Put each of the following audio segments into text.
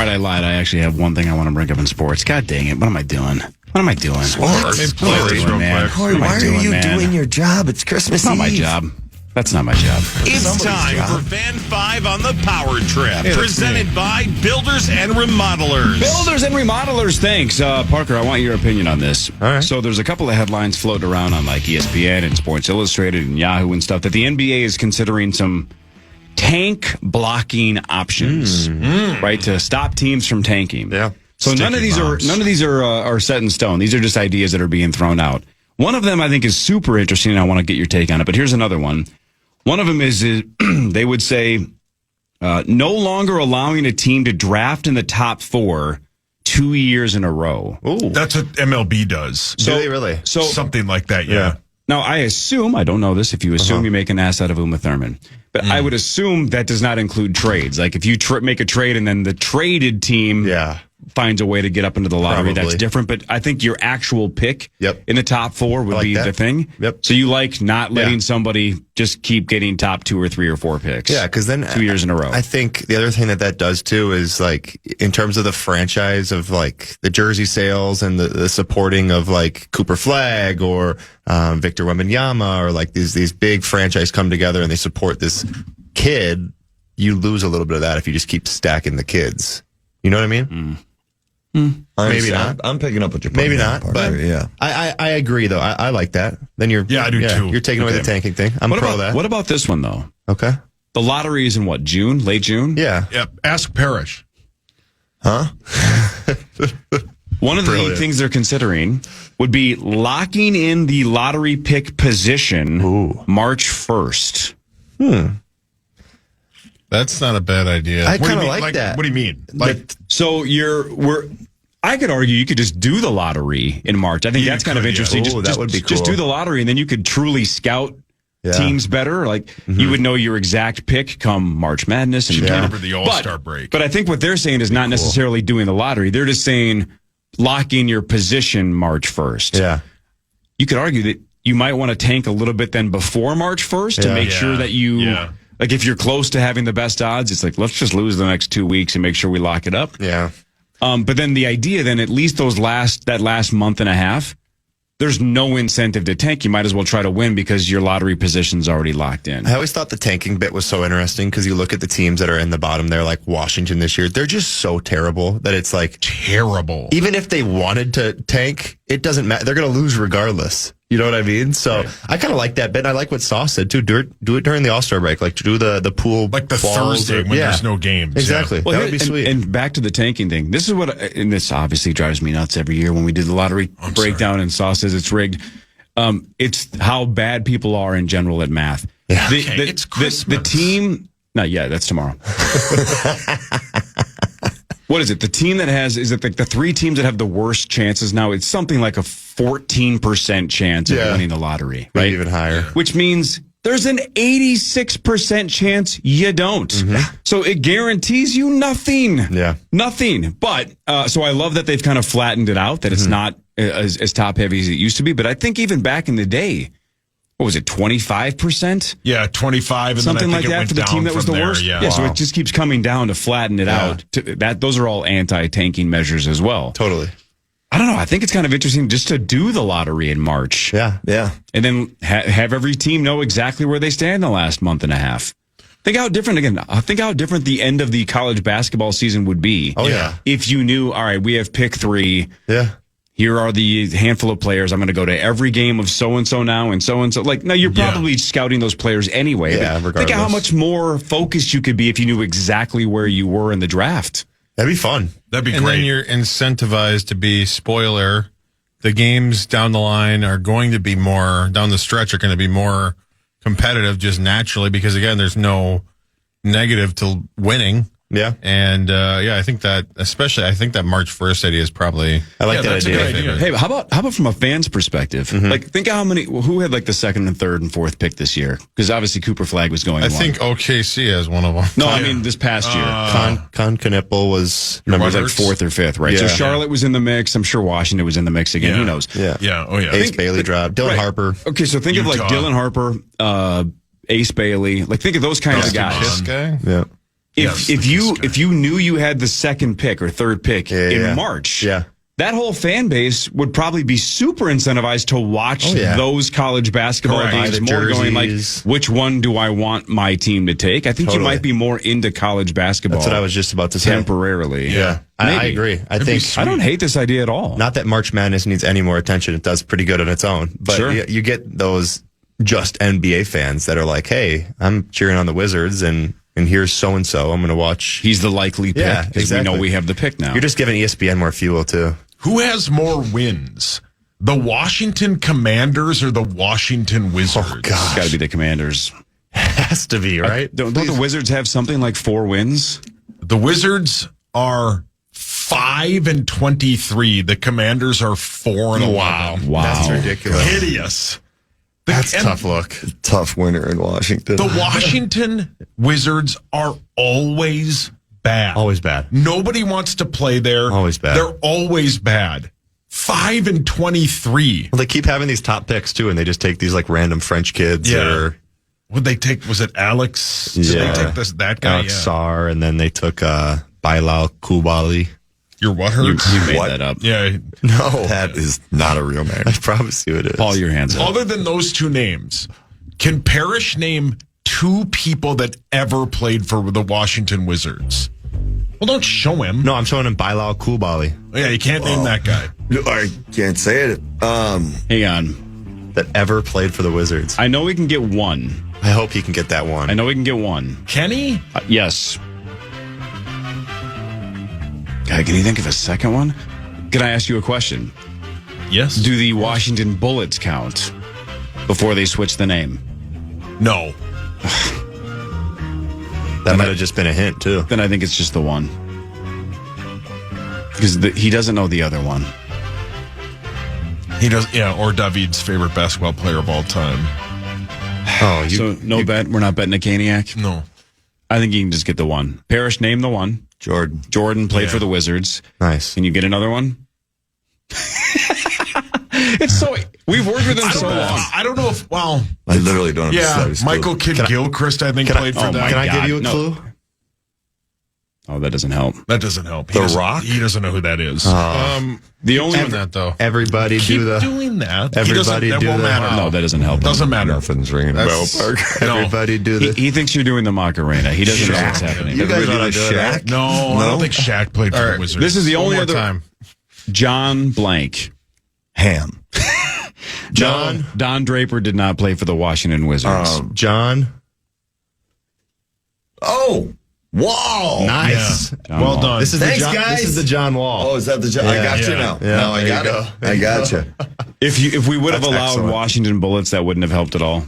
right, I lied. I actually have one thing I want to bring up in sports. God dang it. What am I doing? What am I doing? Sports. What am I doing, man? Corey, why are you doing your job? It's Christmas It's not Eve. my job. That's not my job. It's time for Fan 5 on the Power Trip, presented by Builders and Remodelers. Builders and Remodelers, thanks. Parker, I want your opinion on this. All right. So there's a couple of headlines floating around on like ESPN and Sports Illustrated and Yahoo and stuff that the NBA is considering some tank blocking options, right, to stop teams from tanking. Yeah. So none of these are set in stone. These are just ideas that are being thrown out. One of them I think is super interesting, and I want to get your take on it. But here's another one. One of them is they would say no longer allowing a team to draft in the top 4 2 years in a row. Ooh. That's what MLB does. Do they really? So Something like that, yeah. now I assume, I don't know this, if you assume you make an ass out of Uma Thurman, but I would assume that does not include trades. Like if you make a trade and then the traded team finds a way to get up into the lottery, that's different. But I think your actual pick in the top 4 would be the thing. Yep. So you like not letting somebody just keep getting top 2 or 3 or 4 picks. Yeah, because then 2 years in a row. I think the other thing that does too is like in terms of the franchise of like the jersey sales and the supporting of like Cooper Flagg or Victor Wembanyama or like these big franchise come together and they support this kid. You lose a little bit of that if you just keep stacking the kids. You know what I mean? Maybe not. I'm picking up what you're Maybe putting not, down, but Parker, yeah. I agree though. I like that. Then I do too. You're taking away the tanking thing. I'm pro that. What about this one though? Okay. The lottery is in what, June? Late June? Yeah. Yep. Ask Parrish. Huh? One of the things they're considering would be locking in the lottery pick position March 1st. That's not a bad idea. I kind of like that. What do you mean? So I could argue you could just do the lottery in March. I think that's kind of interesting. That would be cool. Just do the lottery, and then you could truly scout teams better. Like you would know your exact pick come March Madness and remember the All-Star break. But I think what they're saying is not necessarily doing the lottery. They're just saying lock in your position March 1st. Yeah. You could argue that you might want to tank a little bit then before March 1st to make sure that you like if you're close to having the best odds, it's like let's just lose the next 2 weeks and make sure we lock it up. Yeah. But then the idea then at least that last month and a half, there's no incentive to tank. You might as well try to win because your lottery position's already locked in. I always thought the tanking bit was so interesting because you look at the teams that are in the bottom there, like Washington this year, they're just so terrible that it's like terrible. Even if they wanted to tank, it doesn't matter. They're going to lose regardless. You know what I mean? So I kind of like that bit. I like what Sauce said too. Do it during the All-Star break. Like do the pool, like the Thursday when there's no games. Exactly. Well, that would be sweet. And back to the tanking thing. This is and this obviously drives me nuts every year when we do the lottery breakdown and Sauce says it's rigged. It's how bad people are in general at math. Yeah. It's Christmas. The team. Not yet. That's tomorrow. What is it? The team that is it like the 3 teams that have the worst chances now? It's something like a 14% chance of winning the lottery, right? Maybe even higher. Which means there's an 86% chance you don't. So it guarantees you nothing. Yeah. Nothing. But, so I love that they've kind of flattened it out, that it's not as top heavy as it used to be. But I think even back in the day, what was it, 25%? Yeah, 25, and something then I think like that for the team that was the worst. Yeah, so it just keeps coming down to flatten it out. Those are all anti-tanking measures as well. Totally. I don't know. I think it's kind of interesting just to do the lottery in March. Yeah. And then have every team know exactly where they stand in the last month and a half. Think how different the end of the college basketball season would be. Oh, yeah. If you knew, all right, we have pick 3. Yeah. Here are the handful of players. I'm going to go to every game of so-and-so now and so-and-so. Like, now you're probably scouting those players anyway. Yeah, but think of how much more focused you could be if you knew exactly where you were in the draft. That'd be fun. That'd be and great. Then you're incentivized to be spoiler. The games down the line are going to be more, down the stretch are going to be more competitive just naturally because, again, there's no negative to winning. Yeah. And, I think that March 1st idea is probably. I like that that's idea. a good idea. Hey, how about from a fan's perspective? Like, think of who had like the 2nd and 3rd and 4th pick this year? Because obviously Cooper Flagg was going I one. think OKC has one of them. No, I mean this past year. Con Knipple was It was like 4th or 5th, right? Yeah. So Charlotte was in the mix. I'm sure Washington was in the mix again. Who knows? Yeah. Yeah. Oh, yeah. Ace Bailey dropped. Dylan Harper. Okay, so think of like Utah. Dylan Harper, Ace Bailey. Like think of those kinds of guys. Kiss guy? Yeah. if you knew you had the second pick or third pick in March, that whole fan base would probably be super incentivized to watch those college basketball games more, going like, which one do I want my team to take? I think you might be more into college basketball. That's what I was just about to say. Temporarily. Yeah. I agree. I don't hate this idea at all. Not that March Madness needs any more attention. It does pretty good on its own. But you get those just NBA fans that are like, hey, I'm cheering on the Wizards and here's so-and-so. I'm going to watch. He's the likely pick. Yeah, exactly. We know we have the pick now. You're just giving ESPN more fuel, too. Who has more wins? The Washington Commanders or the Washington Wizards? Oh, gosh. It's got to be the Commanders. Has to be, right? Don't the Wizards have something like 4 wins? The Wizards are 5-23. The Commanders are 4-11. Wow. That's ridiculous. Hideous. That's a tough look. Tough winner in Washington. The Washington Wizards are always bad. Always bad. Nobody wants to play there. Always bad. They're always bad. 5-23. Well, they keep having these top picks, too, and they just take these, like, random French kids. Yeah. Would they take, was it Alex? Did they take that guy? Alex Sarr, and then they took Bilal Koulibaly. Your what hurts? You made that up. Yeah. No. That is not a real name. I promise you it is. Paul, your hands up. Other than those 2 names, can Parrish name 2 people that ever played for the Washington Wizards? Well, don't show him. No, I'm showing him Bilal Koulibaly. Yeah, you can't name that guy. I can't say it. Hang on. That ever played for the Wizards. I know we can get one. I hope he can get that one. I know we can get one. Kenny? Yes. God, can you think of a second one? Can I ask you a question? Yes. Do the Washington Bullets count before they switch the name? No. That might have just been a hint, too. Then I think it's just the one. Because he doesn't know the other one. He does, or David's favorite basketball player of all time. Oh, so no bet? We're not betting a Caniac? No. I think you can just get the one. Parrish, name the one. Jordan played for the Wizards. Nice. Can you get another one? It's so... We've worked with him so long. I don't know if... Well... I literally don't have Yeah, the slightest Michael clue. Kidd-Gilchrist, I think, played for that. Can I give you a clue? Oh, that doesn't help. That doesn't help. The Rock? He doesn't know who that is. The only Doing that though. Everybody Keep do the... doing that. Everybody that do won't the- matter. No, that doesn't help. Doesn't matter. Nothing's ringing a bell, That's- Parker. No. Everybody do the... He thinks you're doing the Macarena. He doesn't know what's happening. You guys Everybody know do it. Shaq? No, I don't think Shaq played for the Wizards. This is the One only more other... time. John Blank. Ham. John? Don Draper did not play for the Washington Wizards. John? Oh, Wall. Nice. John Well Wall. done. This is Thanks, the John, guys. This is the John Wall. Oh, is that the job? I got you now. Yeah, No, I there got you it. go. I got you. If we would have That's allowed excellent. Washington Bullets, that wouldn't have helped at all.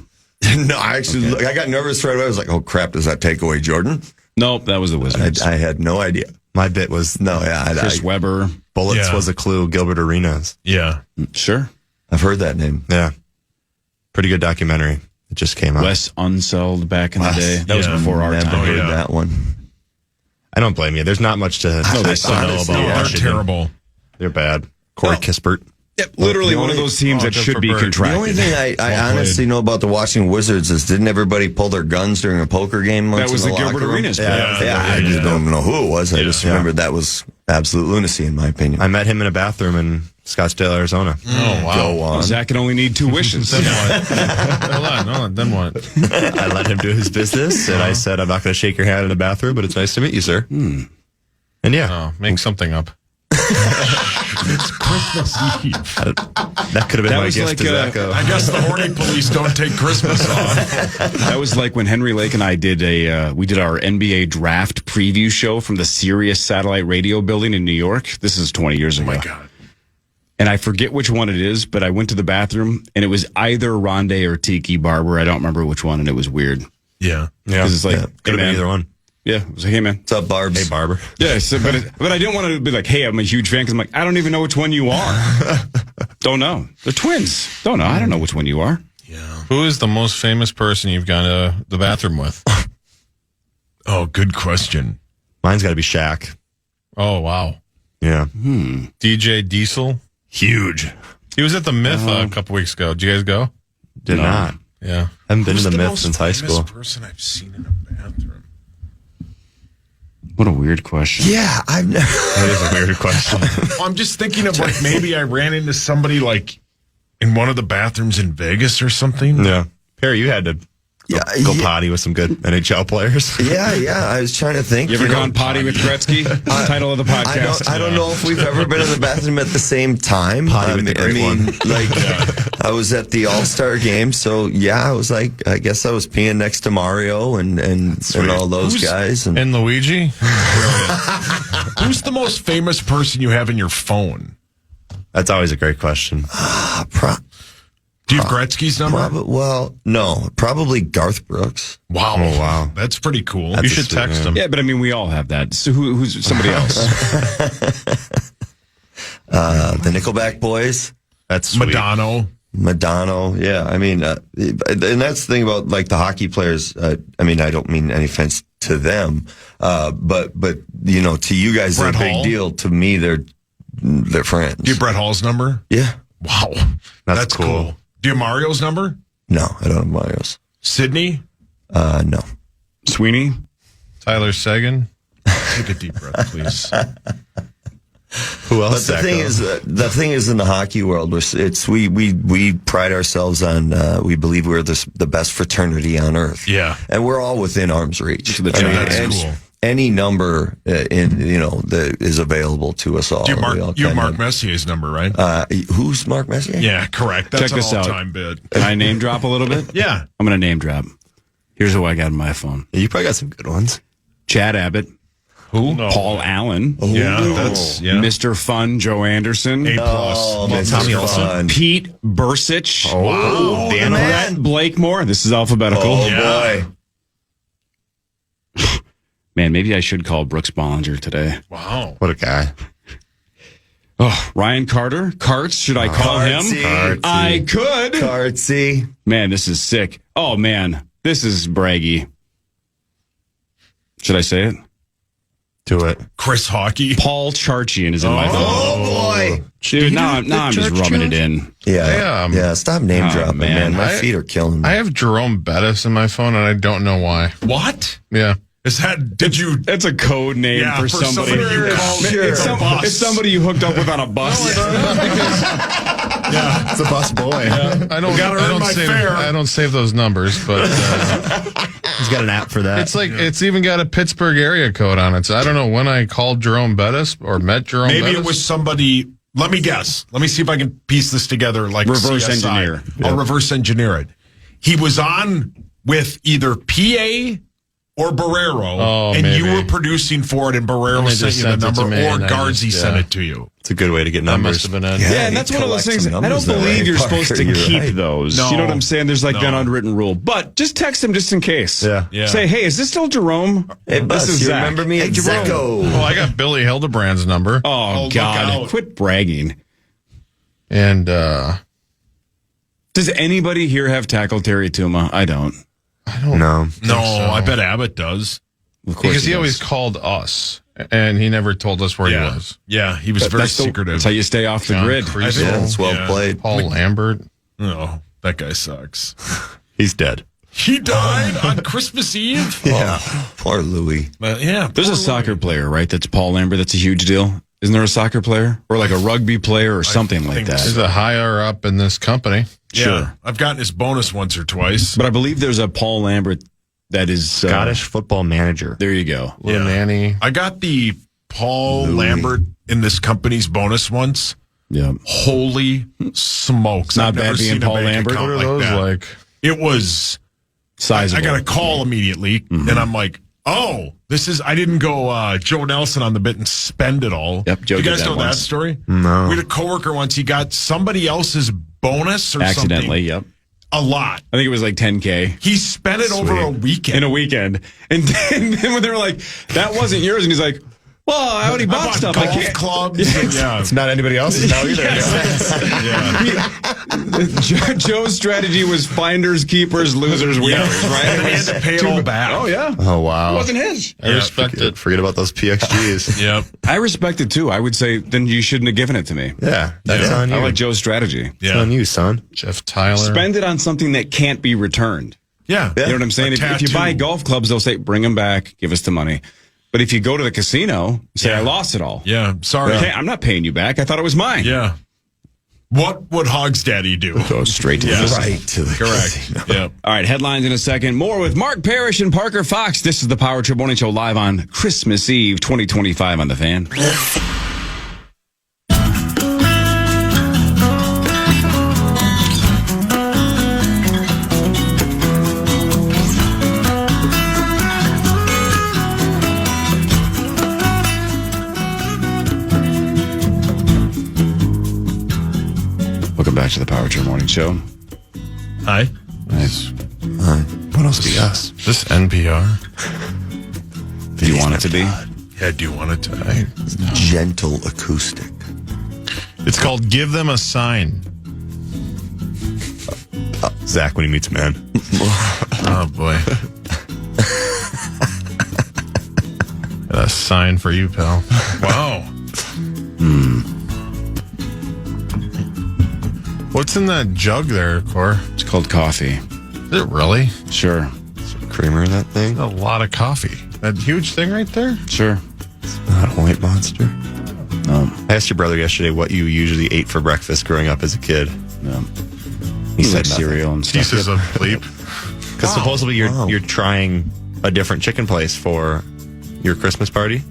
No, I actually, I got nervous right away. I was like, oh, crap, does that take away Jordan? Nope, that was the Wizards. I had no idea. My bit was... No, yeah, Chris Webber. Bullets Yeah. was a clue. Gilbert Arenas. Yeah. Sure. I've heard that name. Yeah. Pretty good documentary. It just came out. Wes Unseld back in the day. That was Yeah. before our Never time. heard yeah. that one. I don't blame you. There's not much to they know suck. about Honestly, No, they're Washington. terrible. They're bad. Corey Kispert. Literally The one of only- those teams that good should for be Bird. The only contracted. thing I honestly know about the Washington Wizards is didn't everybody pull their guns during a poker game once That was in the the Gilbert locker room? Arenas. Yeah, I just don't know who it was. I just remember that was absolute lunacy in my opinion. I met him in a bathroom in Scottsdale, Arizona. Oh, wow. Go on. Zach can only need 2 wishes. Then what? Hold on. Then what? I let him do his business, and I said, I'm not going to shake your hand in the bathroom, but it's nice to meet you, sir. And yeah, Oh, make something up. It's Christmas Eve. that could have been That my was gift like, to Zacho. I guess the horny police don't take Christmas off. That was like when Henry Lake and I did we did our NBA draft preview show from the Sirius Satellite Radio building in New York. This is 20 years ago. Oh, my God. And I forget which one it is, but I went to the bathroom and it was either Rondé or Tiki Barber. I don't remember which one, and it was weird. Yeah. Yeah, 'Cause it's like, could hey, have been man. either one. Yeah, it was like, hey man. What's up, Barbs? Hey, Barber. Yeah, so, but I didn't want to be like, hey, I'm a huge fan, because I'm like, I don't even know which one you are. Don't know. They're twins. Don't know. I don't know which one you are. Yeah. Who is the most famous person you've gone to the bathroom with? Oh, good question. Mine's got to be Shaq. Oh, wow. Yeah. DJ Diesel. Huge. He was at the Myth a couple weeks ago. Did you guys go? Did No. not. Yeah. Haven't been Who's to the Myth most since high famous school. person I've seen in a bathroom? What a weird question. Yeah, I've never. That is a weird question. I'm just thinking of like maybe I ran into somebody like in one of the bathrooms in Vegas or something. Yeah. Perry, you had to go potty with some good NHL players. Yeah. I was trying to think. You ever gone potty with Gretzky? Title of the podcast. I don't know if we've ever been in the bathroom at the same time. Potty with the great one. I was at the All-Star game, so I was like, I guess I was peeing next to Mario and all those guys. And And Luigi? Who's the most famous person you have in your phone? That's always a great question. Do you have Gretzky's number? no, probably Garth Brooks. Wow. Oh, wow. That's pretty cool. You should text him. Yeah, but I mean, we all have that. So who's somebody else? The Nickelback Boys. That's sweet. Madonna, yeah. I mean, and that's the thing about like the hockey players. I mean, I don't mean any offense to them, but you know, to you guys, Brett they're a Hall? big deal. To me, they're friends. Do you have Brett Hall's number? Yeah. Wow. That's cool. Do you have Mario's number? No, I don't have Mario's. Sydney? No. Sweeney? Tyler Seguin? Take a deep breath, please. Who else? But the thing is, in the hockey world, we pride ourselves on we believe we're the best fraternity on earth. Yeah. and we're all within arm's reach. That's and cool. Any number that is available to us all. Do you We all have Mark kinda- Messier's number, right? Who's Mark Messier? Yeah, correct. That's Check this an out. all-time bid. Can I name drop a little bit? Yeah. I'm going to name drop. Here's who I got on my phone. You probably got some good ones. Chad Abbott. Who? No. Paul Allen. Yeah, that's Mr. Fun, Joe Anderson. A+. Oh, Tommy Mr. Olsen. Fun. Pete Bursich. Wow. Dan Brett Blakemore. This is alphabetical. Oh Yeah. boy. Man, maybe I should call Brooks Bollinger today. Wow. What a guy. Oh, Ryan Carter. Carts. Should I call Cartsy. him? I could. Cartsy. Man, this is sick. Oh, man. This is braggy. Should I say it? Do it. Chris Hockey. Paul Charchian is in my phone. Oh boy. Dude, now I'm just rubbing it in. Yeah. Stop name dropping, man. man. My feet are killing me. I have Jerome Bettis in my phone, and I don't know why. What? Yeah. Is that, did you? That's a code name Yeah, for for somebody. somebody you called It's, a bus. it's somebody you hooked up with on a bus. Yeah. It's a bus boy. I don't. Gotta earn my fare. I don't save those numbers, but He's got an app for that. it's like it's even got a Pittsburgh area code on it. So I don't know when I called Jerome Bettis or met Jerome. Maybe Bettis. it was somebody. Let me guess. Let me see if I can piece this together like Reverse CSI. engineer. I'll reverse engineer it. He was on with either PA or Barrero, Oh, and maybe. you were producing for it, and Barrero And they sent just you the sent it to number, me, or and I Guardsy just- sent yeah. it to you. It's a good way to get That numbers. must have been it. Yeah, and that's one of those things. I don't believe you're supposed to keep those. No. You know what I'm saying? There's like No. an unwritten rule. But just text him just in case. Yeah. Yeah. Say, hey, is this still Jerome? Hey, Bus, this is you Zach. remember me? Hey, at Jerome. Zecco. Well, I got Billy Hildebrand's number, Oh, look God. out. Quit bragging. and Does anybody here have tackled Terry Tuma? I don't. No. No, I bet Abbott does. Of course because he does. always called us, and he never told us where he was. Yeah, he was very That's secretive. That's how you stay off the John grid. Creasy, Yeah, it's well Yeah. played. Paul Lambert. No, that guy sucks. He's dead. He died on Christmas Eve. Yeah. Poor Louis. Yeah, There's a soccer player, right? That's Paul Lambert. That's a huge deal. Isn't there a soccer player? Or like a rugby player or something like think that? He's a higher up in this company. Yeah, Sure. I've gotten his bonus once or twice. But I believe there's a Paul Lambert that is Scottish football manager. There you go. Little Nanny. I got the Paul Lambert in this company's bonus once. Yeah. Holy smokes! Not I've bad never being seen Paul a bank Lambert. account What are like those that. like? It was. Sizable. I got a call immediately, and I'm like, "Oh, this is." I didn't go Joe Nelson on the bit and spend it all. Yep, Joe you did guys that know once. that story? No. We had a coworker once. He got somebody else's bonus or Accidentally, something. yep. A lot. I think it was like 10K He spent it over a weekend. in a weekend. And then when they were like, that wasn't yours, and he's like, well, I already bought stuff. golf I can't. clubs. and- yeah. It's not anybody else's now either. Joe's strategy was finders, keepers, losers, winners, right? And he had to pay it all back. Oh, yeah. Oh, wow. It wasn't his. I respect it. Forget about those PXGs. Yep. I respect it too. I would say then you shouldn't have given it to me. Yeah. That's on you. I like Joe's strategy. It's on you, son. Jeff Tyler. Spend it on something that can't be returned. Yeah. You know what I'm saying? A If you buy tattoo. golf clubs, they'll say, bring them back, give us the money. But if you go to the casino, say, Yeah. I lost it all. Yeah, sorry. Hey, I'm not paying you back. I thought it was mine. Yeah. What would Hog's Daddy do? Go straight to the Yeah. casino. Right to the Correct. casino. Yeah. All right, headlines in a second. More with Mark Parrish and Parker Fox. This is the Power Trip Morning Show live on Christmas Eve 2025 on the Fan. Welcome back to the Power Trip Morning Show. Hi. Nice. What else do you ask? Is this NPR? Do you want it to be? Yeah, do you want it to? Gentle acoustic. It's called Give Them a Sign. Zach, when he meets a man. Oh, boy. Got a sign for you, pal. Wow. What's in that jug there, Cor? It's called coffee. Is it really? Sure. Creamer in that thing. A lot of coffee. That huge thing right there? Sure. Not a white monster. No. I asked your brother yesterday what you usually ate for breakfast growing up as a kid. No. He Like said cereal and stuff. Pieces of bleep. Because supposedly you're trying a different chicken place for your Christmas party.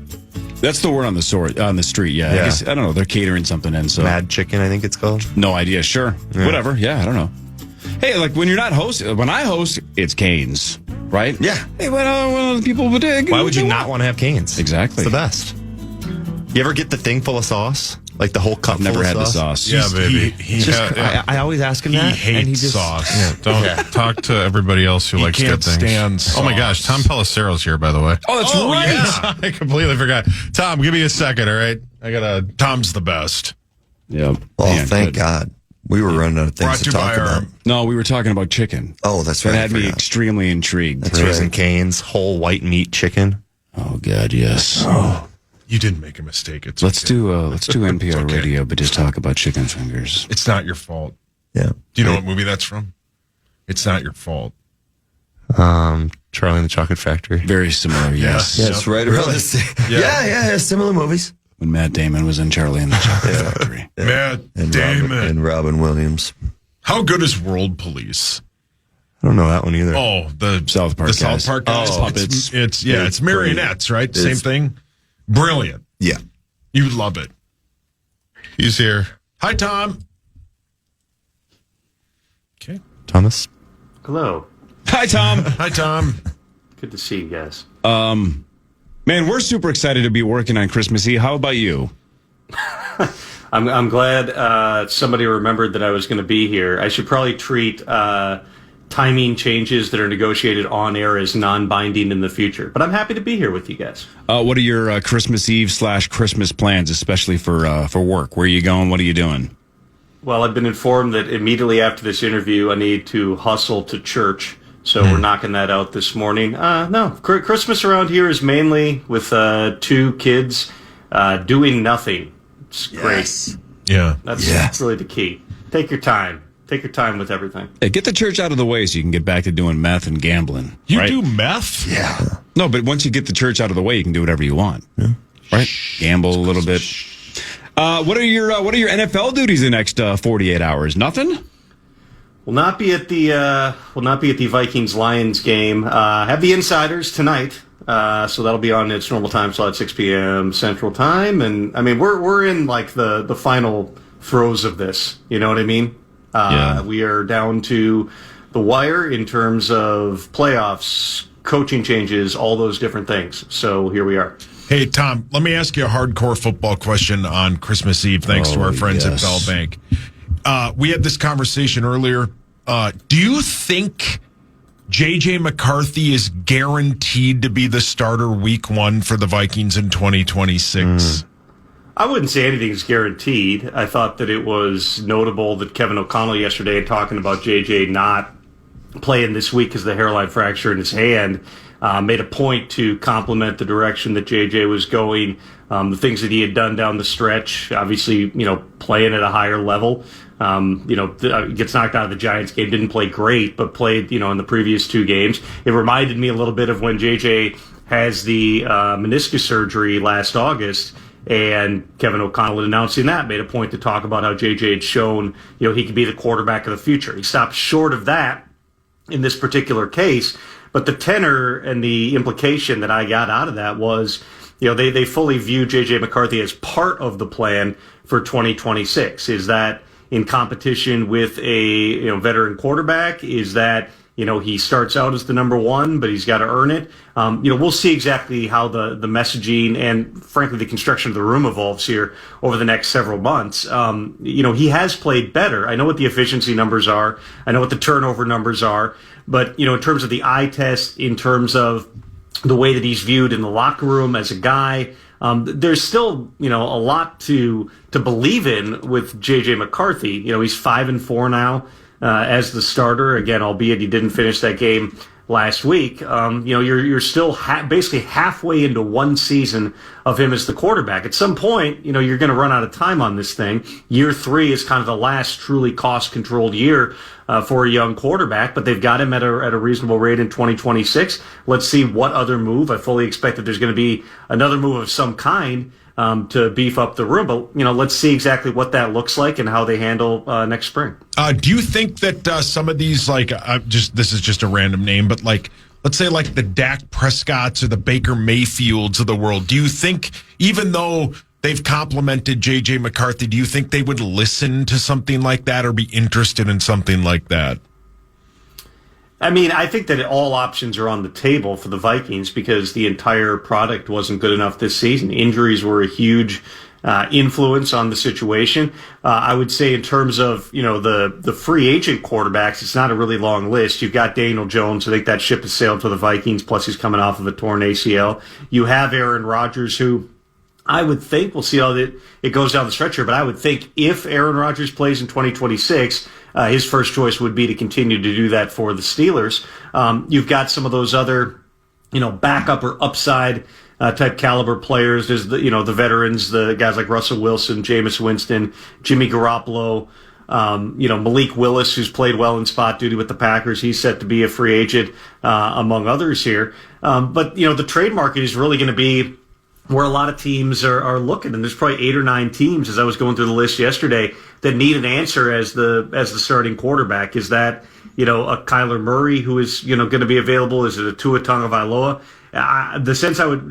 That's the word on the street. Yeah. Yeah. I don't know. They're catering something in. So Mad Chicken, I think it's called. no idea. Sure. Yeah. Whatever. Yeah. I don't know. Hey, like when you're not when I host, it's Cane's, right? Yeah. Hey, well, people would dig. Why would you not want to have Cane's? Exactly. It's the best. You ever get the thing full of sauce? Like the whole cup I've never full had of the sauce? sauce. Yeah, baby. He, I always ask him he that. hates and he just, sauce. Yeah, don't talk to everybody else who likes can't good things. stand Oh my gosh, sauce. Tom Pelissero's here, by the way. Oh, that's right. I completely forgot. Tom, give me a second, all right? I gotta. Tom's the best. Yep. Oh, Man, thank good. God. We were running out of Brought things to to you by talk our about. No, we were talking about chicken. Oh, that's That right. had I me forgot. extremely intrigued. That's Raising right. Cane's, whole white meat chicken. Oh God, yes. You didn't make a mistake. It's Let's okay. do NPR okay. radio, but just talk about chicken fingers. It's not your fault. Yeah. Do you know what movie that's from? It's not your fault. Charlie and the Chocolate Factory. Very similar, yes. Yeah, it's right around the same. Yeah, similar movies. When Matt Damon was in Charlie and the Chocolate Factory. Matt And Damon. Robin, and Robin Williams. How good is World Police? I don't know that one either. Oh, the South Park the guys. South Park guys. Oh, puppets. It's marionettes, right? Same thing. Brilliant. Yeah. You love it. He's here. Hi, Tom. Okay. Thomas? Hello. Hi, Tom. Hi, Tom. Good to see you guys. Man, we're super excited to be working on Christmas Eve. How about you? I'm glad somebody remembered that I was going to be here. I should probably treat timing changes that are negotiated on air as non-binding in the future. But I'm happy to be here with you guys. What are your Christmas Eve / Christmas plans, especially for work? Where are you going? What are you doing? Well, I've been informed that immediately after this interview, I need to hustle to church. So we're knocking that out this morning. No, Christmas around here is mainly with 2 kids doing nothing. It's great. Yeah. That's really the key. Take your time. Take your time with everything. Hey, get the church out of the way so you can get back to doing meth and gambling. You right? do meth? Yeah. No, but once you get the church out of the way, you can do whatever you want. Right? Gamble a little bit. What are your NFL duties the next 48 hours? Nothing? Will not be at the Vikings Lions game. Have the Insiders tonight, so that'll be on its normal time slot, 6 p.m. Central Time. And I mean, we're in like the final throes of this. You know what I mean? Yeah. We are down to the wire in terms of playoffs, coaching changes, all those different things. So here we are. Hey, Tom, let me ask you a hardcore football question on Christmas Eve, thanks to our friends yes. at Bell Bank. We had this conversation earlier. Do you think J.J. McCarthy is guaranteed to be the starter week 1 for the Vikings in 2026? I wouldn't say anything's guaranteed. I thought that it was notable that Kevin O'Connell yesterday, talking about JJ not playing this week because of the hairline fracture in his hand, made a point to compliment the direction that JJ was going, the things that he had done down the stretch, obviously, playing at a higher level. Gets knocked out of the Giants game, didn't play great, but played, in the previous 2 games. It reminded me a little bit of when JJ has the meniscus surgery last August. And Kevin O'Connell, in announcing that, made a point to talk about how JJ had shown, he could be the quarterback of the future. He stopped short of that in this particular case. But the tenor and the implication that I got out of that was, they fully view JJ McCarthy as part of the plan for 2026. Is that in competition with a veteran quarterback? Is that he starts out as the number one, but he's got to earn it. We'll see exactly how the messaging and, frankly, the construction of the room evolves here over the next several months. He has played better. I know what the efficiency numbers are. I know what the turnover numbers are. But, in terms of the eye test, in terms of the way that he's viewed in the locker room as a guy, there's still, a lot to believe in with J.J. McCarthy. He's 5-4 now. As the starter, again, albeit he didn't finish that game last week, you're still basically halfway into one season of him as the quarterback. At some point, you're going to run out of time on this thing. Year 3 is kind of the last truly cost-controlled year for a young quarterback, but they've got him at a reasonable rate in 2026. Let's see what other move. I fully expect that there's going to be another move of some kind to beef up the room. But, let's see exactly what that looks like and how they handle next spring. Do you think that some of these, this is just a random name, but let's say the Dak Prescotts or the Baker Mayfields of the world, do you think, even though they've complimented J.J. McCarthy, do you think they would listen to something like that or be interested in something like that? I mean, I think that all options are on the table for the Vikings because the entire product wasn't good enough this season. Injuries were a huge influence on the situation. I would say in terms of, the free agent quarterbacks, it's not a really long list. You've got Daniel Jones. I think that ship has sailed for the Vikings, plus he's coming off of a torn ACL. You have Aaron Rodgers, who I would think, we'll see how it goes down the stretch here, but I would think if Aaron Rodgers plays in 2026, his first choice would be to continue to do that for the Steelers. You've got some of those other, backup or upside type caliber players. There's the veterans, the guys like Russell Wilson, Jameis Winston, Jimmy Garoppolo, Malik Willis, who's played well in spot duty with the Packers. He's set to be a free agent, among others here. But the trade market is really going to be where a lot of teams are looking, and there's probably 8 or 9 teams, as I was going through the list yesterday, that need an answer as the starting quarterback. Is that a Kyler Murray who is going to be available? Is it a Tua Tagovailoa?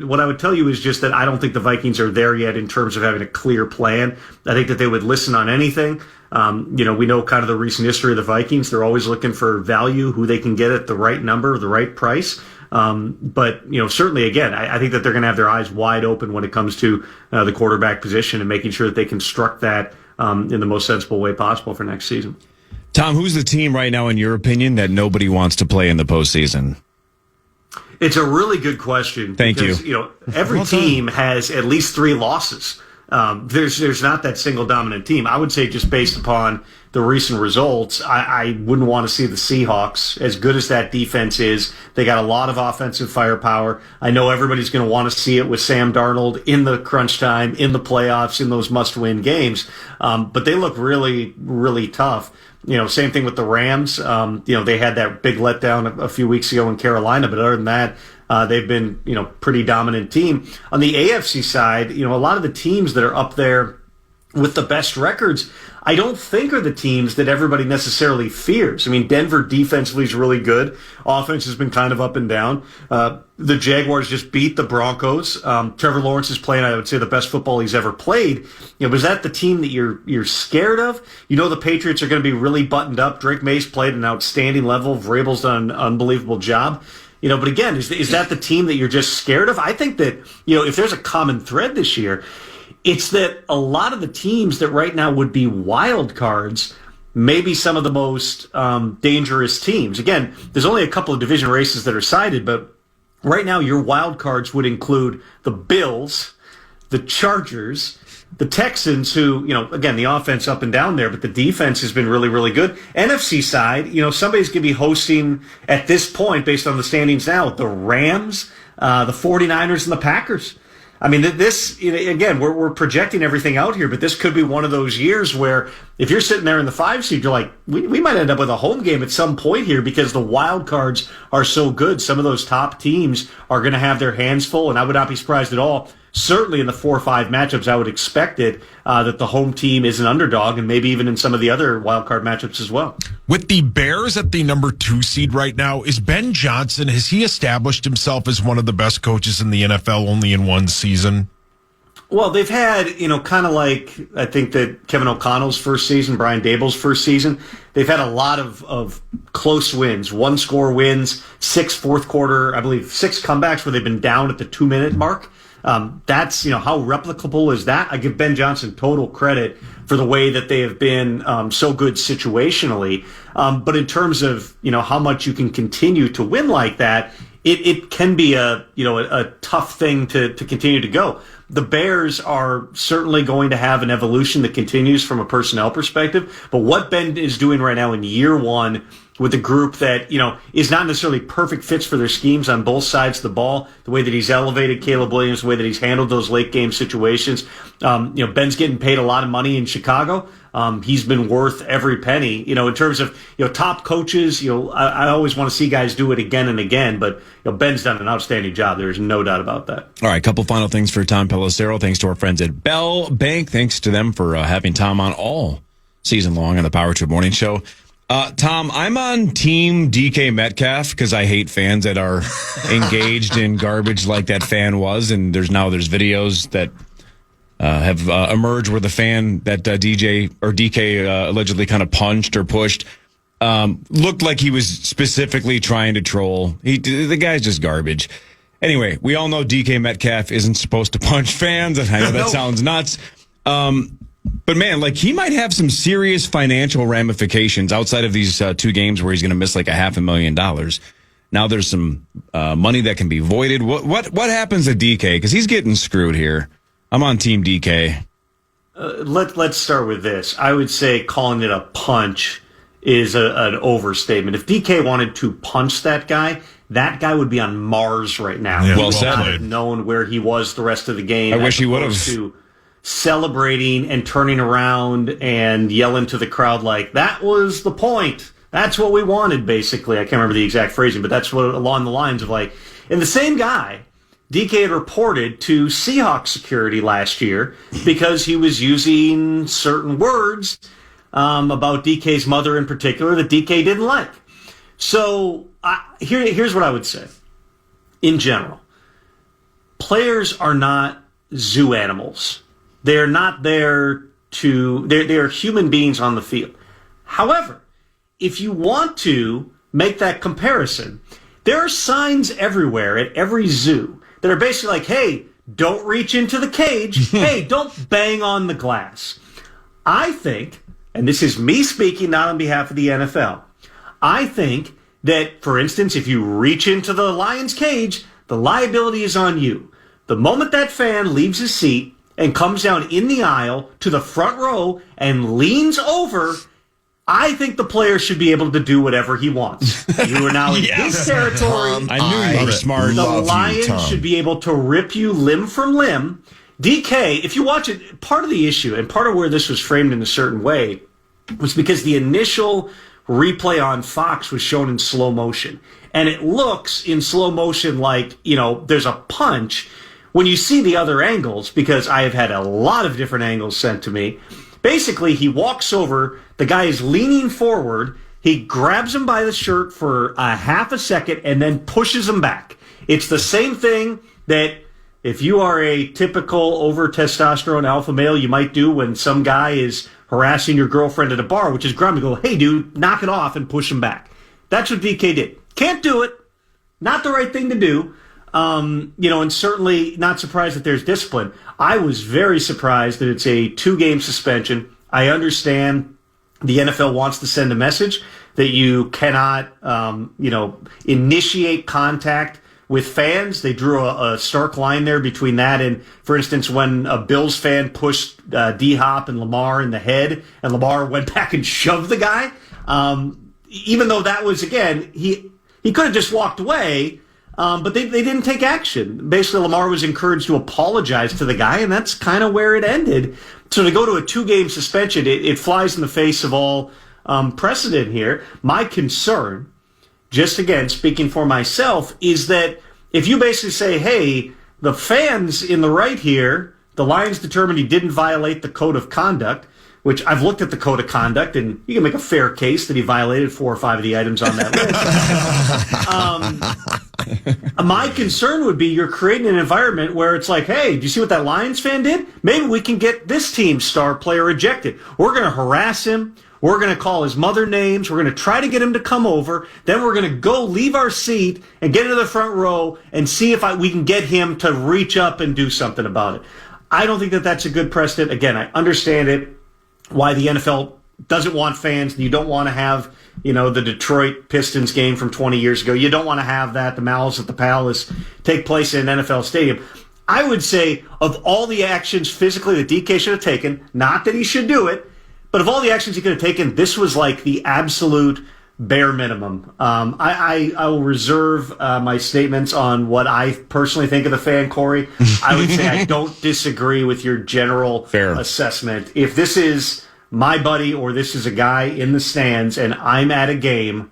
What I would tell you is just that I don't think the Vikings are there yet in terms of having a clear plan. I think that they would listen on anything. We know kind of the recent history of the Vikings. They're always looking for value, who they can get at the right number, the right price. But certainly, again, I think that they're going to have their eyes wide open when it comes to the quarterback position and making sure that they construct that in the most sensible way possible for next season. Tom, who's the team right now, in your opinion, that nobody wants to play in the postseason? It's a really good question. Thank you. Every team has at least 3 losses. There's not that single dominant team. I would say just based upon the recent results, I wouldn't want to see the Seahawks, as good as that defense is. They got a lot of offensive firepower. I know everybody's going to want to see it with Sam Darnold in the crunch time, in the playoffs, in those must-win games. But they look really, really tough. Same thing with the Rams. They had that big letdown a few weeks ago in Carolina, but other than that, they've been, pretty dominant team. On the AFC side, a lot of the teams that are up there with the best records, I don't think are the teams that everybody necessarily fears. I mean, Denver defensively is really good. Offense has been kind of up and down. The Jaguars just beat the Broncos. Trevor Lawrence is playing, I would say, the best football he's ever played. Was that the team that you're scared of? The Patriots are going to be really buttoned up. Drake May's played an outstanding level. Vrabel's done an unbelievable job. But again, is that the team that you're just scared of? I think that, if there's a common thread this year, it's that a lot of the teams that right now would be wild cards, maybe some of the most dangerous teams. Again, there's only a couple of division races that are cited, but right now your wild cards would include the Bills, the Chargers, the Texans, who, again, the offense up and down there, but the defense has been really, really good. NFC side, somebody's going to be hosting at this point, based on the standings now, the Rams, the 49ers, and the Packers. I mean, this, again, we're projecting everything out here, but this could be one of those years where if you're sitting there in the 5 seed, you're like, we might end up with a home game at some point here because the wild cards are so good. Some of those top teams are going to have their hands full, and I would not be surprised at all. Certainly in the 4 or 5 matchups, I would expect it that the home team is an underdog, and maybe even in some of the other wild card matchups as well. With the Bears at the number 2 seed right now, is Ben Johnson, has he established himself as one of the best coaches in the NFL only in one season? Well, they've had, kind of like, I think that Kevin O'Connell's first season, Brian Dable's first season, they've had a lot of close wins, 1-score wins, 6 fourth quarter, I believe 6 comebacks where they've been down at the 2-minute mark. That's, how replicable is that? I give Ben Johnson total credit for the way that they have been so good situationally. But in terms of, how much you can continue to win like that, it can be a tough thing to continue to go. The Bears are certainly going to have an evolution that continues from a personnel perspective. But what Ben is doing right now in year one with a group that, is not necessarily perfect fits for their schemes on both sides of the ball, the way that he's elevated Caleb Williams, the way that he's handled those late game situations. Ben's getting paid a lot of money in Chicago. He's been worth every penny. In terms of, top coaches, I always want to see guys do it again and again, but Ben's done an outstanding job. There's no doubt about that. All right, couple final things for Tom Pelissero. Thanks to our friends at Bell Bank. Thanks to them for having Tom on all season long on the Power Trip Morning Show. Tom, I'm on Team DK Metcalf because I hate fans that are engaged in garbage like that fan was, and there's videos that have emerged where the fan that DK allegedly kind of punched or pushed looked like he was specifically trying to troll. The guy's just garbage. Anyway, we all know DK Metcalf isn't supposed to punch fans, and I know that sounds nuts. But man, he might have some serious financial ramifications outside of these 2 games where he's going to miss like $500,000. Now there's some money that can be voided. What happens to DK? Because he's getting screwed here. I'm on Team DK. Let's start with this. I would say calling it a punch is an overstatement. If DK wanted to punch that guy would be on Mars right now. Yeah, he well would said. not have known where he was the rest of the game. I wish he would have. Celebrating and turning around and yelling to the crowd like, that was the point. That's what we wanted, basically. I can't remember the exact phrasing, but that's what along the lines of and the same guy, DK had reported to Seahawks security last year because he was using certain words about DK's mother in particular that DK didn't like. So here's what I would say. In general, players are not zoo animals. They're not there they are human beings on the field. However, if you want to make that comparison, there are signs everywhere at every zoo that are basically like, hey, don't reach into the cage. Hey, don't bang on the glass. I think, and this is me speaking not on behalf of the NFL, I think that, for instance, if you reach into the lion's cage, the liability is on you. The moment that fan leaves his seat and comes down in the aisle to the front row and leans over, I think the player should be able to do whatever he wants. You are now in his territory. I knew you were smart. The lion should be able to rip you limb from limb. DK, if you watch it, part of the issue and part of where this was framed in a certain way was because the initial replay on Fox was shown in slow motion. And it looks in slow motion like, there's a punch. When you see the other angles, because I have had a lot of different angles sent to me, basically he walks over, the guy is leaning forward, he grabs him by the shirt for a half a second and then pushes him back. It's the same thing that if you are a typical over-testosterone alpha male, you might do when some guy is harassing your girlfriend at a bar, which is grab and go, hey dude, knock it off and push him back. That's what DK did. Can't do it. Not the right thing to do. And certainly not surprised that there's discipline. I was very surprised that it's a 2-game suspension. I understand the NFL wants to send a message that you cannot, initiate contact with fans. They drew a stark line there between that and, for instance, when a Bills fan pushed D-Hop and Lamar in the head, and Lamar went back and shoved the guy. Even though that was, again, he could have just walked away. But they didn't take action. Basically, Lamar was encouraged to apologize to the guy, and that's kind of where it ended. So to go to a 2-game suspension, it flies in the face of all precedent here. My concern, just again speaking for myself, is that if you basically say, hey, the fans in the right here, the Lions determined he didn't violate the code of conduct, which I've looked at the code of conduct, and you can make a fair case that he violated 4 or 5 of the items on that list. My concern would be you're creating an environment where it's like, hey, do you see what that Lions fan did? Maybe we can get this team's star player ejected. We're going to harass him. We're going to call his mother names. We're going to try to get him to come over. Then we're going to go leave our seat and get into the front row and see if we can get him to reach up and do something about it. I don't think that that's a good precedent. Again, I understand it, why the NFL doesn't want fans. You don't want to have, the Detroit Pistons game from 20 years ago. You don't want to have that, the Malice at the Palace, take place in an NFL stadium. I would say of all the actions physically that DK should have taken, not that he should do it, but of all the actions he could have taken, this was like the absolute bare minimum. I will reserve my statements on what I personally think of the fan, Corey. I would say I don't disagree with your general assessment. If this is my buddy or this is a guy in the stands and I'm at a game,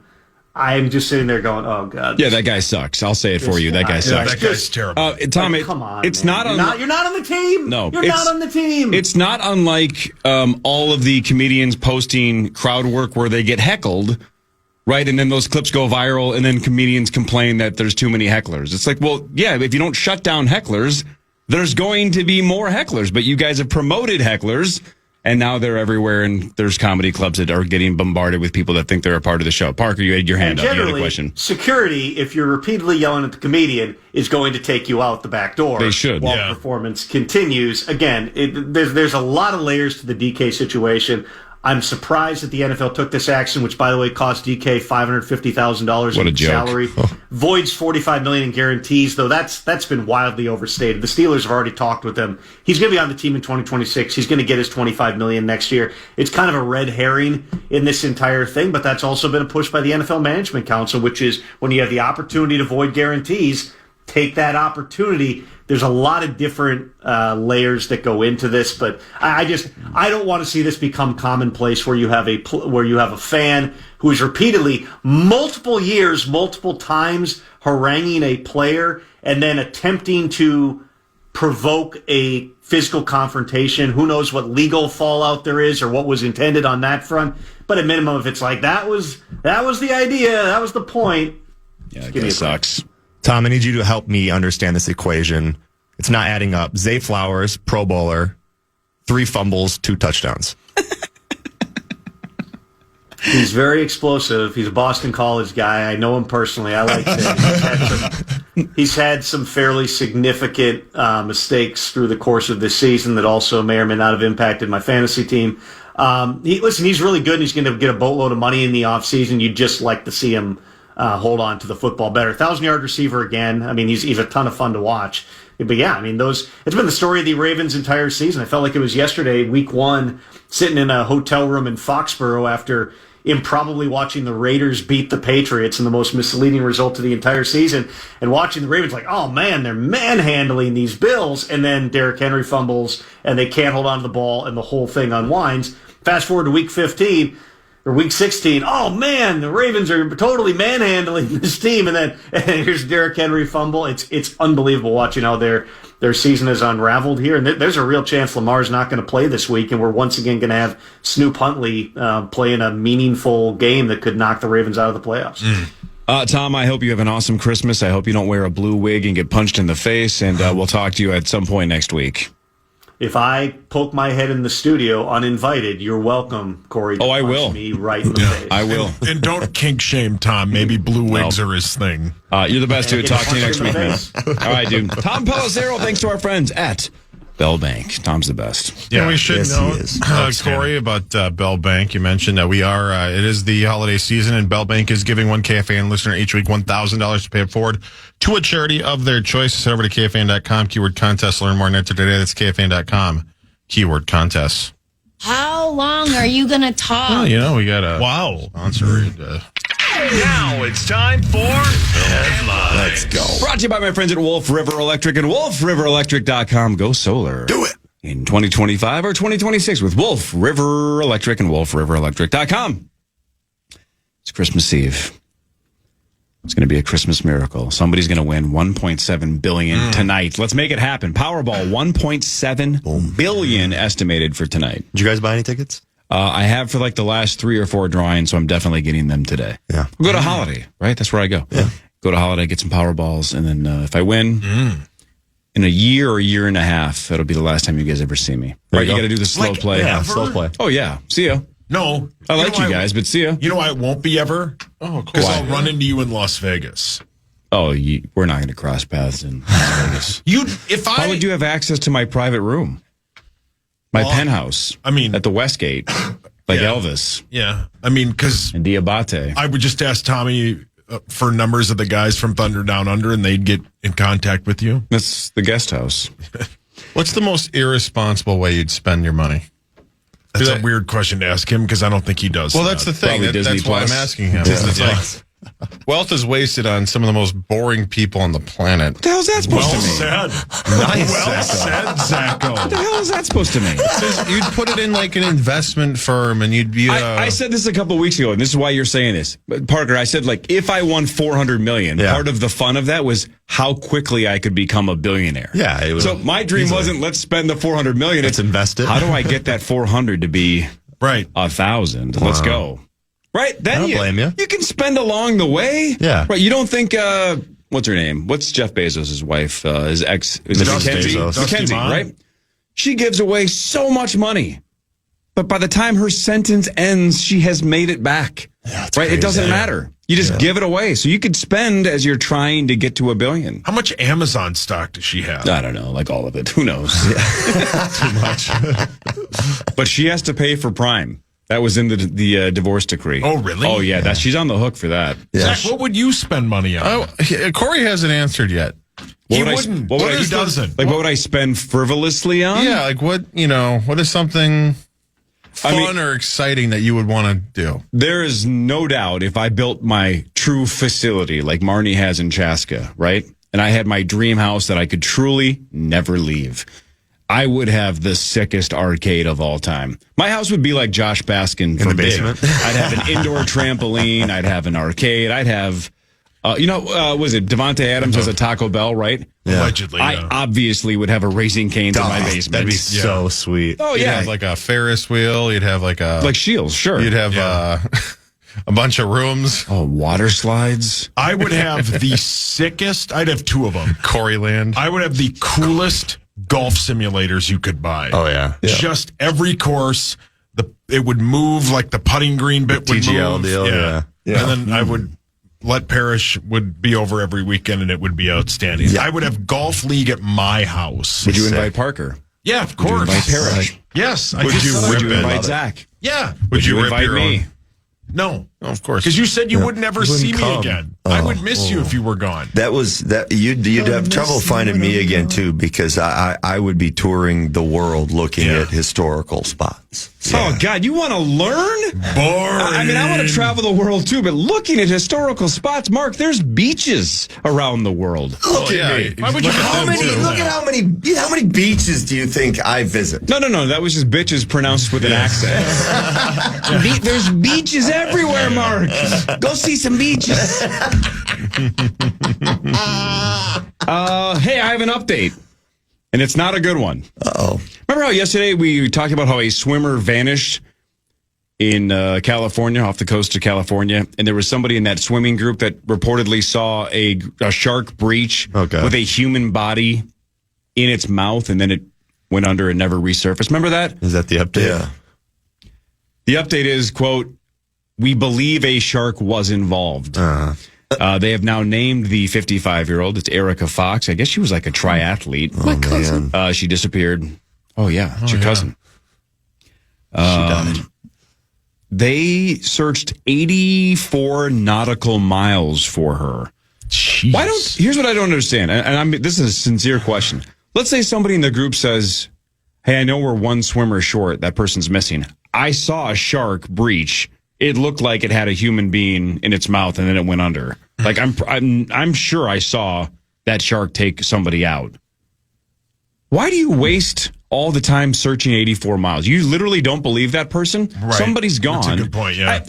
I'm just sitting there going, oh, God. Yeah, that guy sucks. I'll say it for you. That guy sucks. That guy's terrible. Tom, come on, it's man. not... You're not on the team. No. You're not on the team. It's not unlike all of the comedians posting crowd work where they get heckled, right? And then those clips go viral, and then comedians complain that there's too many hecklers. It's like, well, yeah, if you don't shut down hecklers, there's going to be more hecklers. But you guys have promoted hecklers, and now they're everywhere, and there's comedy clubs that are getting bombarded with people that think they're a part of the show. Parker, you had your hand up. You had a question. Security, if you're repeatedly yelling at the comedian, is going to take you out the back door. They should. While the performance continues. Again, there's a lot of layers to the DK situation. I'm surprised that the NFL took this action, which, by the way, cost DK $550,000 in salary. Voids $45 million in guarantees, though that's been wildly overstated. The Steelers have already talked with him. He's going to be on the team in 2026. He's going to get his $25 million next year. It's kind of a red herring in this entire thing, but that's also been a push by the NFL Management Council, which is when you have the opportunity to void guarantees, take that opportunity. There's a lot of different layers that go into this, but I don't want to see this become commonplace where you have a fan who is repeatedly, multiple years, multiple times haranguing a player and then attempting to provoke a physical confrontation. Who knows what legal fallout there is or what was intended on that front? But at minimum, if it's like that was the idea, that was the point. Yeah, it sucks. Tom, I need you to help me understand this equation. It's not adding up. Zay Flowers, Pro Bowler, 3 fumbles, 2 touchdowns. He's very explosive. He's a Boston College guy. I know him personally. I like him. He's had some fairly significant mistakes through the course of this season that also may or may not have impacted my fantasy team. He's really good, and he's going to get a boatload of money in the offseason. You'd just like to see him hold on to the football better. 1,000-yard receiver again. I mean, he's a ton of fun to watch. But yeah, I mean, it's been the story of the Ravens' entire season. I felt like it was yesterday, week 1, sitting in a hotel room in Foxborough after improbably watching the Raiders beat the Patriots in the most misleading result of the entire season, and watching the Ravens like, oh man, they're manhandling these Bills, and then Derrick Henry fumbles, and they can't hold on to the ball, and the whole thing unwinds. Fast forward to week 15, or week 16, oh man, the Ravens are totally manhandling this team, and here's Derrick Henry fumble. It's unbelievable watching how their season has unraveled here, and there's a real chance Lamar's not going to play this week, and we're once again going to have Snoop Huntley playing a meaningful game that could knock the Ravens out of the playoffs. Tom, I hope you have an awesome Christmas. I hope you don't wear a blue wig and get punched in the face, and we'll talk to you at some point next week. If I poke my head in the studio uninvited, you're welcome, Corey. I will. Me right in the face. I will. And don't kink shame Tom. Maybe blue wigs are his thing. You're the best, dude. Talk to you next week, man. All right, dude. Tom Pelissero, thanks to our friends at Bell Bank. Tom's the best. Yeah, we should know, Corey, about Bell Bank. You mentioned that it is the holiday season, and Bell Bank is giving one KFAN listener each week $1,000 to pay it forward to a charity of their choice. Head over to KFAN.com, keyword contest. Learn more and enter today. That's KFAN.com, keyword contest. How long are you going to talk? Well, we got a sponsor. Now it's time for Headlines. Let's go. Brought to you by my friends at Wolf River Electric and wolfriverelectric.com. Go solar. Do it. In 2025 or 2026 with Wolf River Electric and wolfriverelectric.com. It's Christmas Eve. It's going to be a Christmas miracle. Somebody's going to win $1.7 billion tonight. Let's make it happen. Powerball, $1.7 billion estimated for tonight. Did you guys buy any tickets? I have for like the last 3 or 4 drawings, so I'm definitely getting them today. Yeah. We'll go to Holiday, right? That's where I go. Yeah. Go to Holiday, get some Powerballs, and then if I win, in a year or a year and a half, that'll be the last time you guys ever see me. Right? You got to do the slow play. Yeah, slow play. Oh, yeah. See ya. No. I like you guys, but see ya. You know why it won't be ever? Oh, cool. Because I'll run into you in Las Vegas. Oh, we're not going to cross paths in Las Vegas. How would you have access to my private room? My penthouse. I mean, at the Westgate, like yeah. Elvis. Yeah. I mean, because And Diabate. I would just ask Tommy for numbers of the guys from Thunder Down Under, and they'd get in contact with you. That's the guest house. What's the most irresponsible way you'd spend your money? That's a weird question to ask him because I don't think he does. Well, that's the thing. Probably Disney That's why I'm Plus. asking him. It's like wealth is wasted on some of the most boring people on the planet. What the hell is that supposed well to mean? said. Well said, Zacko. What the hell is that supposed to mean? You'd put it in like an investment firm, and you'd be. I said this a couple of weeks ago, and this is why you're saying this. But Parker, I said, like, if I won $400 million, part of the fun of that was how quickly I could become a billionaire. Yeah. It was So my dream wasn't let's spend the $400 million. Let's invest it. How do I get that 400 to be Right. 1,000? Let's go. Right? Then I don't blame you. You can spend along the way. Yeah. Right. You don't think what's her name? What's Jeff Bezos' wife? His ex is it Dusty Mackenzie? Bezos. Dusty Mackenzie, Mom. right? She gives away so much money. But by the time her sentence ends, she has made it back. Yeah, it's right? crazy. It doesn't matter. You just give it away. So you could spend as you're trying to get to $1 billion. How much Amazon stock does she have? I don't know, like all of it. Who knows? Too much. But she has to pay for Prime. That was in the divorce decree. Oh, really? Oh, yeah. She's on the hook for that. Yeah. Zach, what would you spend money on? Oh, Corey hasn't answered yet. He What would I- wouldn't. what would I He spend- doesn't. Like, what would I spend frivolously on? Yeah, like what is something fun I mean- or exciting that you would want to do? There is no doubt if I built my true facility like Marnie has in Chaska, right? And I had my dream house that I could truly never leave, I would have the sickest arcade of all time. My house would be like Josh Baskin from the Big. basement? I'd have an indoor trampoline. I'd have an arcade. I'd have, was it Devontae Adams has a Taco Bell, right? Allegedly, I obviously would have a Raising Cane's in my basement. That'd be so sweet. Oh, You'd yeah. have like a Ferris wheel. You'd have like a like Shields, sure. You'd have a bunch of rooms. Oh, water slides. I would have the sickest. I'd have 2 of them. Coreyland. I would have the coolest golf simulators you could buy. Oh, yeah. Just every course, it would move like the putting green bit would TGL move. deal, yeah. And then I would let Parrish would be over every weekend, and it would be outstanding. Yeah. I would have golf league at my house. Would you invite Parker? Yeah, of Would you course. invite Parrish? Yes. I Would just you said Would that. you invite Zach? Yeah. Would you rip invite your me? own? No. Oh, of course. Because you said you would never wouldn't see me come. again. I would miss you if you were gone. You'd have trouble finding me again too, because I would be touring the world looking at historical spots. Oh, God, you want to learn? Boring. I mean, I want to travel the world too, but looking at historical spots, Mark, there's beaches around the world. Oh, yeah. Why would you Look at how many beaches do you think I visit? No, that was just bitches pronounced with an accent. There's beaches everywhere, Mark. Go see some beaches. Hey, I have an update, and it's not a good one. Uh-oh. Remember how yesterday we talked about how a swimmer vanished in California, off the coast of California, and there was somebody in that swimming group that reportedly saw a shark breach with a human body in its mouth, and then it went under and never resurfaced. Remember that? Is that the update? Yeah. The update is, quote, we believe a shark was involved. They have now named the 55-year-old. It's Erica Fox. I guess she was like a triathlete. My cousin. She disappeared. Oh, yeah. It's your cousin. She died. They searched 84 nautical miles for her. Jeez. Here's what I don't understand. And this is a sincere question. Let's say somebody in the group says, hey, I know we're one swimmer short. That person's missing. I saw a shark breach it looked like it had a human being in its mouth and then it went under. Like I'm sure I saw that shark take somebody out. Why do you waste all the time searching 84 miles? You literally don't believe that person? Right. Somebody's gone. That's a good point, yeah.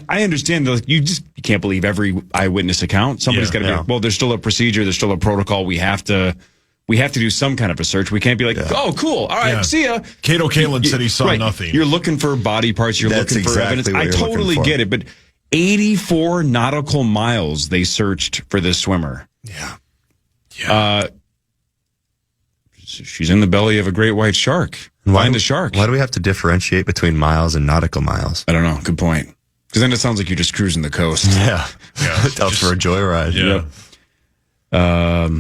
I understand that you can't believe every eyewitness account. Somebody's got to be, well, there's still a procedure, there's still a protocol. We have to do some kind of a search. We can't be like, oh, cool. All right, see ya. Kato Kalin said he saw nothing. You're looking for body parts. You're looking for evidence. I totally get it, but 84 nautical miles they searched for this swimmer. Yeah. She's in the belly of a great white shark. Find a shark. Why do we have to differentiate between miles and nautical miles? I don't know. Good point. Because then it sounds like you're just cruising the coast. Yeah. Out for a joyride. Yeah.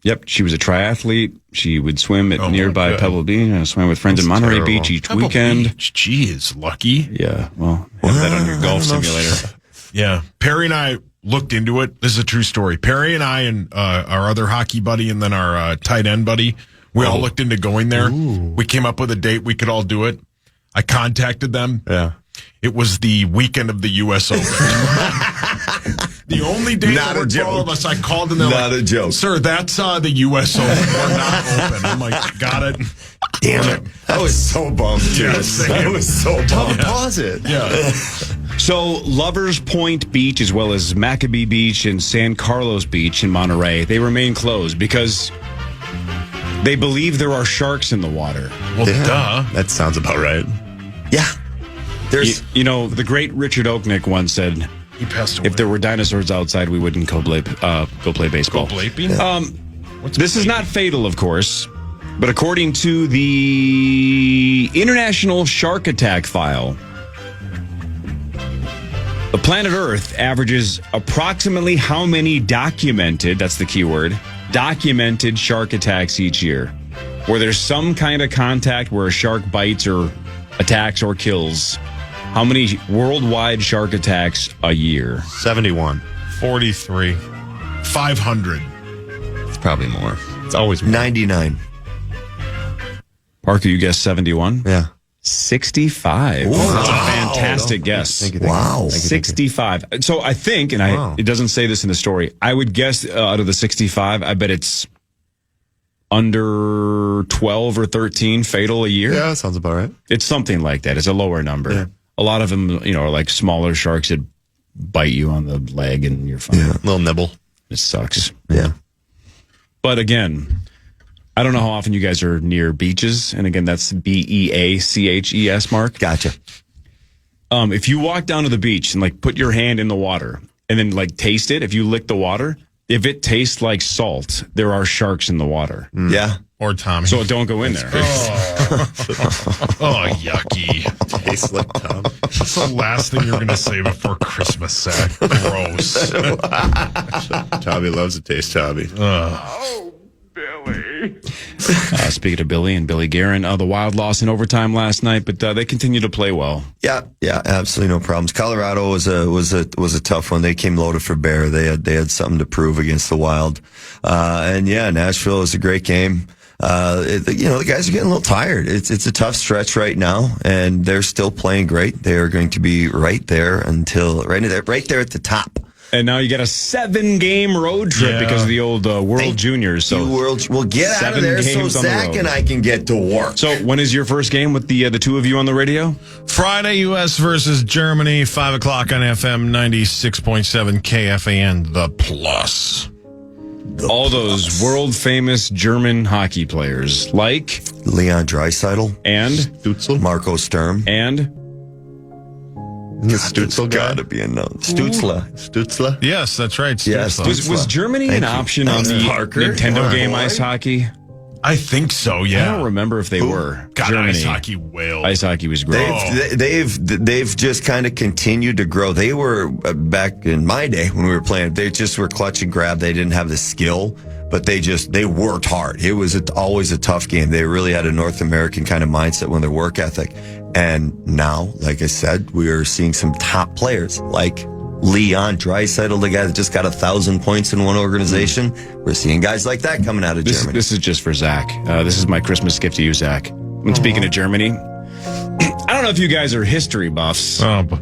Yep. She was a triathlete. She would swim at nearby Pebble Beach. Swam with friends in Monterey Beach each weekend. Beach. Gee, is lucky. Yeah. Well, have that on your golf simulator. Yeah. Perry and I looked into it. This is a true story. Perry and I and our other hockey buddy and then our tight end buddy, we all looked into going there. Ooh. We came up with a date. We could all do it. I contacted them. Yeah. It was the weekend of the U.S. Open. The only day that worked for all of us, I called and they're Not a joke. Sir, that's the U.S. Open. We're not open. I'm like, got it. Damn it. I was so bummed, too. I was so bummed. Pause it. Yeah. So Lovers Point Beach, as well as Maccabee Beach and San Carlos Beach in Monterey, they remain closed because they believe there are sharks in the water. Well, duh. That sounds about right. Yeah. There's, the great Richard Oaknick once said, he passed away. if there were dinosaurs outside, we wouldn't go play baseball. Go blaping? This is not fatal, of course, but according to the International Shark Attack File, the planet Earth averages approximately how many documented, that's the key word, documented shark attacks each year, where there's some kind of contact where a shark bites or attacks or kills. How many worldwide shark attacks a year? 71. 43. 500. It's probably more. It's always more. 99. Parker, you guessed 71? Yeah. 65. That's a fantastic guess. Thank you. Wow. 65. So I think, and it doesn't say this in the story, I would guess out of the 65, I bet it's under 12 or 13 fatal a year. Yeah, that sounds about right. It's something like that. It's a lower number. Yeah. A lot of them, are like smaller sharks that bite you on the leg and you're fine. Yeah, a little nibble. It sucks. Yeah. But again, I don't know how often you guys are near beaches. And again, that's BEACHES, Mark. Gotcha. If you walk down to the beach and put your hand in the water and then taste it, if you lick the water, if it tastes like salt, there are sharks in the water. Yeah. Or Tommy. So don't go in there. Oh, yucky. Tastes like Tom. That's the last thing you're going to say before Christmas, Zach. Gross. Tommy loves the taste, Tommy. Speaking of Billy and Billy Guerin, the Wild lost in overtime last night, but they continue to play well. Yeah, absolutely no problems. Colorado was a tough one. They came loaded for bear. They had something to prove against the Wild. And Nashville was a great game. The guys are getting a little tired. It's a tough stretch right now, and they're still playing great. They are going to be right there right there at the top. And now you got a 7-game road trip because of the old World Juniors. So we'll get out of there so Zach and I can get to work. So when is your first game with the two of you on the radio? Friday, U.S. versus Germany, 5 o'clock on FM 96.7 KFAN, The Plus. All those world-famous German hockey players like Leon Draisaitl and Stutzel. Marco Sturm. And The Stutzel guy. Gotta be announced. Stutzla. Yes, that's right. Yes. was Germany an option on the Nintendo game Ice Hockey? I think so, yeah. I don't remember if they were. God, Germany. ice hockey wailed. Ice hockey was great. They've just kind of continued to grow. They were back in my day when we were playing. They just were clutch and grab. They didn't have the skill, but they worked hard. It was always a tough game. They really had a North American kind of mindset when their work ethic. And now, like I said, we are seeing some top players like Leon Draisaitl, the guy that just got 1,000 points in one organization. We're seeing guys like that coming out of Germany. This is just for Zach. This is my Christmas gift to you, Zach. When speaking of Germany, I I don't know if you guys are history buffs. Oh, boy.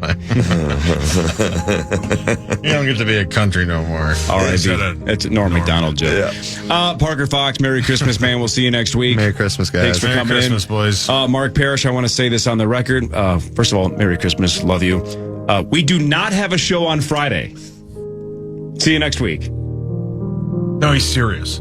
You don't get to be a country no more. All right, it's Norm McDonald joke. Yeah. Parker Fox, Merry Christmas, man. We'll see you next week. Merry Christmas, guys. Thanks for Merry coming Christmas, in. boys. Mark Parrish, I want to say this on the record. First of all, Merry Christmas. Love you. We do not have a show on Friday. See you next week. No, he's serious.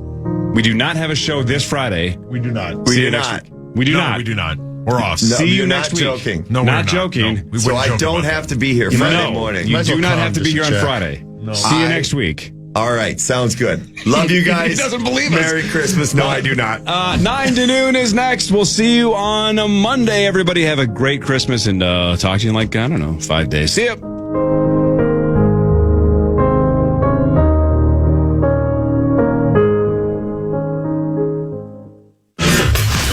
We do not have a show this Friday. We do not. See you you're next not. week. We do No, not. we do not. We're off. No, See you you're next not week. joking. No, we're Not not. joking. No, we So wouldn't I joke don't about have that. to be here Friday morning. You Might as do well not come have to be just here to on check. Friday. No. See you next week. All right, sounds good. Love you guys. He doesn't believe us. Merry Christmas. No, I do not. 9 to noon is next. We'll see you on a Monday. Everybody have a great Christmas and talk to you in 5 days. See ya.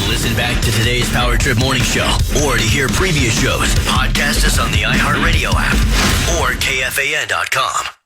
Listen back to today's Power Trip Morning Show or to hear previous shows, podcast us on the iHeartRadio app or KFAN.com.